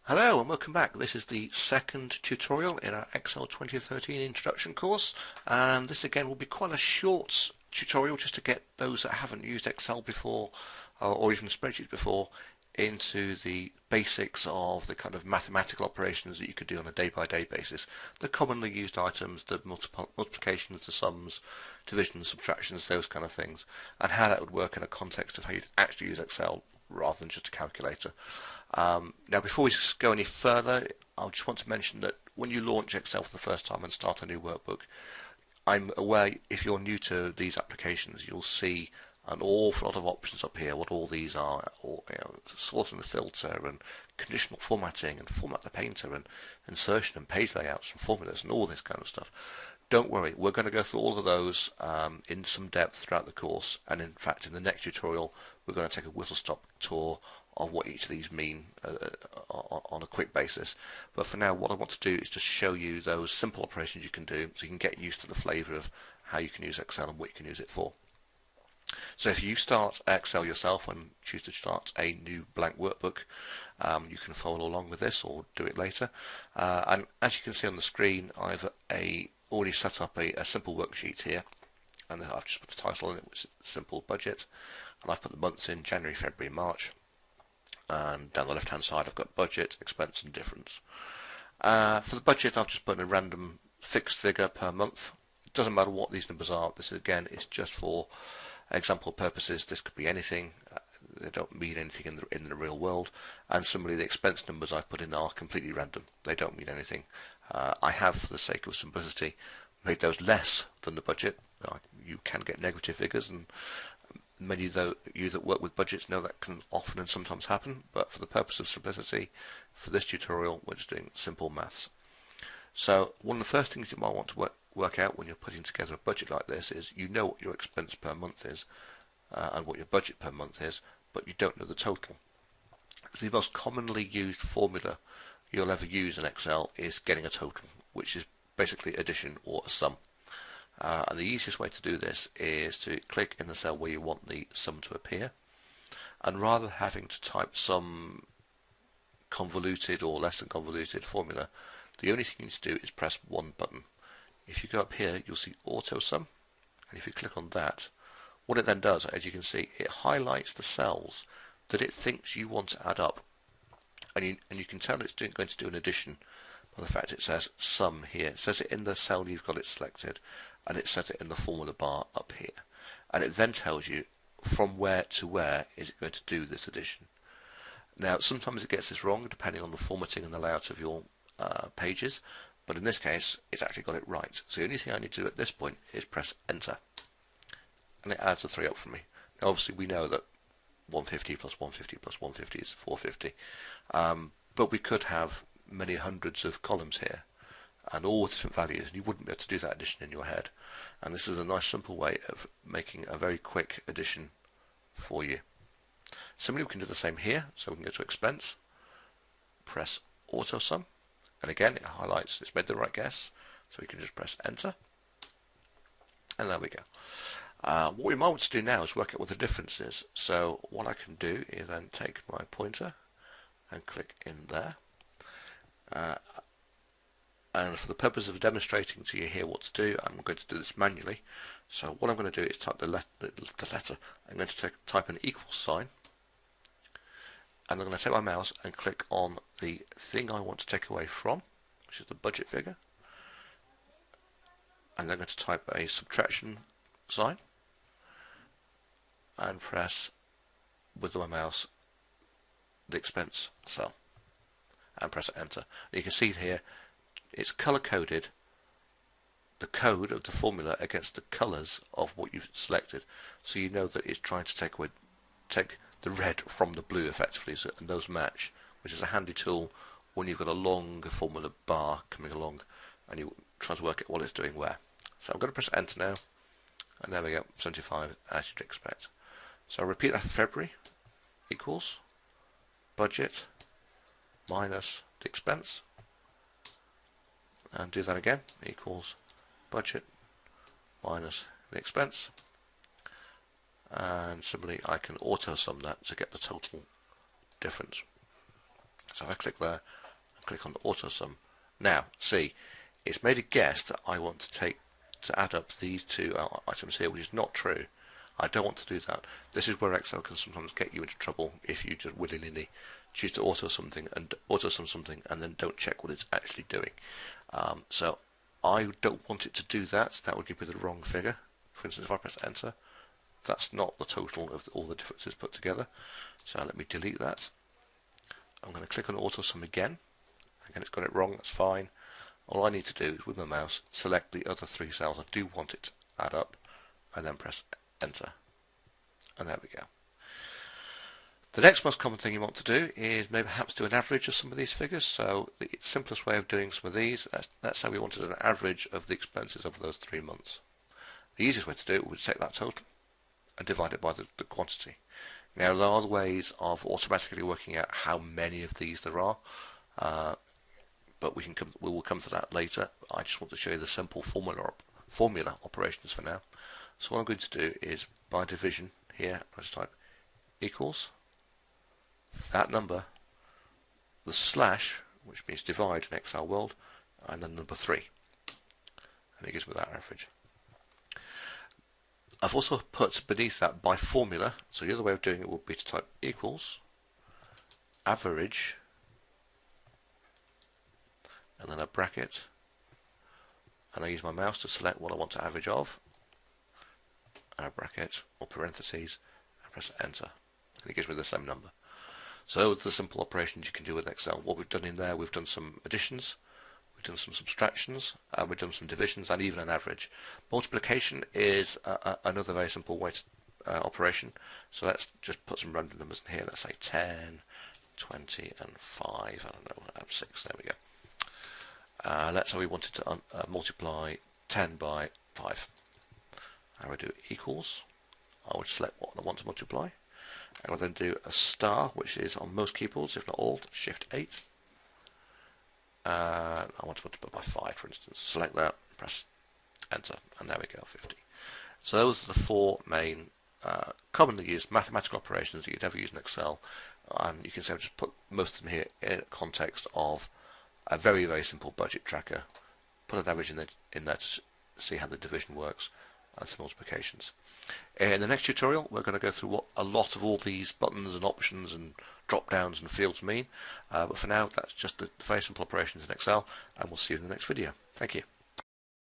Hello and welcome back. This is the second tutorial in our Excel 2013 introduction course, and this again will be quite a short tutorial just to get those that haven't used Excel before or even spreadsheets before into the basics of the kind of mathematical operations that you could do on a day-by-day basis. The commonly used items, the multiplications, the sums, divisions, subtractions, those kind of things, and how that would work in a context of how you'd actually use Excel rather than just a calculator. Now, before we go any further, I just want to mention that when you launch Excel for the first time and start a new workbook, I'm aware if you're new to these applications, you'll see an awful lot of options up here, what all these are, or sort and filter, and conditional formatting, and format the painter, and insertion, and page layouts, and formulas, and all this kind of stuff. Don't worry, we're going to go through all of those in some depth throughout the course, and in fact in the next tutorial we're going to take a whistle-stop tour of what each of these mean on a quick basis. But for now, what I want to do is just show you those simple operations you can do so you can get used to the flavour of how you can use Excel and what you can use it for. So if you start Excel yourself and choose to start a new blank workbook, you can follow along with this or do it later. And as you can see on the screen, I've already set up a simple worksheet here, and I've just put the title in it, which is simple budget, and I've put the months in January, February, March. And down the left hand side I've got budget, expense and difference. For the budget I've just put in a random fixed figure per month. It doesn't matter what these numbers are. This again is just for example purposes. This could be anything. They don't mean anything in the real world. And similarly the expense numbers I've put in are completely random. They don't mean anything. I have, for the sake of simplicity, made those less than the budget. You can get negative figures, and many of you that work with budgets know that can often and sometimes happen, but for the purpose of simplicity, for this tutorial, we're just doing simple maths. So one of the first things you might want to work out when you're putting together a budget like this is you know what your expense per month is and what your budget per month is, but you don't know the total. The most commonly used formula you'll ever use in Excel is getting a total, which is basically addition or a sum. And the easiest way to do this is to click in the cell where you want the sum to appear, and rather than having to type some convoluted or less than convoluted formula, the only thing you need to do is press one button. If you go up here you'll see AutoSum, and if you click on that, what it then does, as you can see, it highlights the cells that it thinks you want to add up, and you can tell it's going to do an addition by the fact it says sum here. It says it in the cell you've got it selected, and it set it in the formula bar up here, and it then tells you from where to where is it going to do this addition. Now sometimes it gets this wrong depending on the formatting and the layout of your pages, but in this case it's actually got it right. So the only thing I need to do at this point is press enter, and it adds the 3 up for me. Now obviously we know that 150 plus 150 plus 150 is 450, but we could have many hundreds of columns here and all with different values, and you wouldn't be able to do that addition in your head. And this is a nice simple way of making a very quick addition for you. Similarly, we can do the same here, so we can go to expense, press AutoSum, and again it highlights it's made the right guess, so we can just press enter, and there we go. What we might want to do now is work out what the difference is. So what I can do is then take my pointer and click in there. And for the purpose of demonstrating to you here what to do, I'm going to do this manually. So what I'm going to do is type the letter. I'm going to type an equal sign, and I'm going to take my mouse and click on the thing I want to take away from, which is the budget figure, and then I'm going to type a subtraction sign and press with my mouse the expense cell and press enter. And you can see here it's color coded the code of the formula against the colors of what you've selected, so you know that it's trying to take the red from the blue effectively, and those match, which is a handy tool when you've got a long formula bar coming along and you try to work out what it's doing where. So I'm going to press enter now, and there we go, 75 as you'd expect. So I'll repeat that for February, equals budget minus the expense, and do that again, equals budget minus the expense, and similarly I can auto sum that to get the total difference. So if I click there and click on AutoSum, now see, it's made a guess that I want to add up these two items here, which is not true. I don't want to do that. This is where Excel can sometimes get you into trouble if you just willy-nilly choose to auto something and AutoSum something and then don't check what it's actually doing. So I don't want it to do that. That would give me the wrong figure. For instance, if I press enter, that's not the total of all the differences put together. So let me delete that. I'm going to click on AutoSum again. Again, it's got it wrong. That's fine. All I need to do is with my mouse select the other three cells I do want it to add up, and then press enter. And there we go. The next most common thing you want to do is maybe perhaps do an average of some of these figures. So the simplest way of doing some of these, let's say we wanted an average of the expenses over those 3 months. The easiest way to do it would take that total and divide it by the quantity. Now there are ways of automatically working out how many of these there are, but we will come to that later. I just want to show you the simple formula operations for now. So what I'm going to do is by division here, I'll just type equals that number, the slash, which means divide in Excel world, and then number 3, and it gives me that average. I've also put beneath that by formula, so the other way of doing it would be to type equals average and then a bracket, and I use my mouse to select what I want to average of, and a bracket or parentheses, and press enter, and it gives me the same number. So those are the simple operations you can do with Excel. What we've done in there, we've done some additions, we've done some subtractions, we've done some divisions, and even an average. Multiplication is another very simple way to operation. So let's just put some random numbers in here. Let's say 10, 20, and 5. I don't know, 6. There we go. Let's say we wanted to multiply 10 by 5. I would do equals. I would select what I want to multiply. I will then do a star, which is on most keyboards, if not all, Shift 8. I want to multiply by 5, for instance. Select that, press enter, and there we go, 50. So those are the 4 main commonly used mathematical operations that you'd ever use in Excel. You can say I've just put most of them here in context of a very, very simple budget tracker. Put an average in there to see how the division works, and some multiplications. In the next tutorial, we're going to go through what a lot of all these buttons and options and drop downs and fields mean. But for now, that's just the very simple operations in Excel, and we'll see you in the next video. Thank you.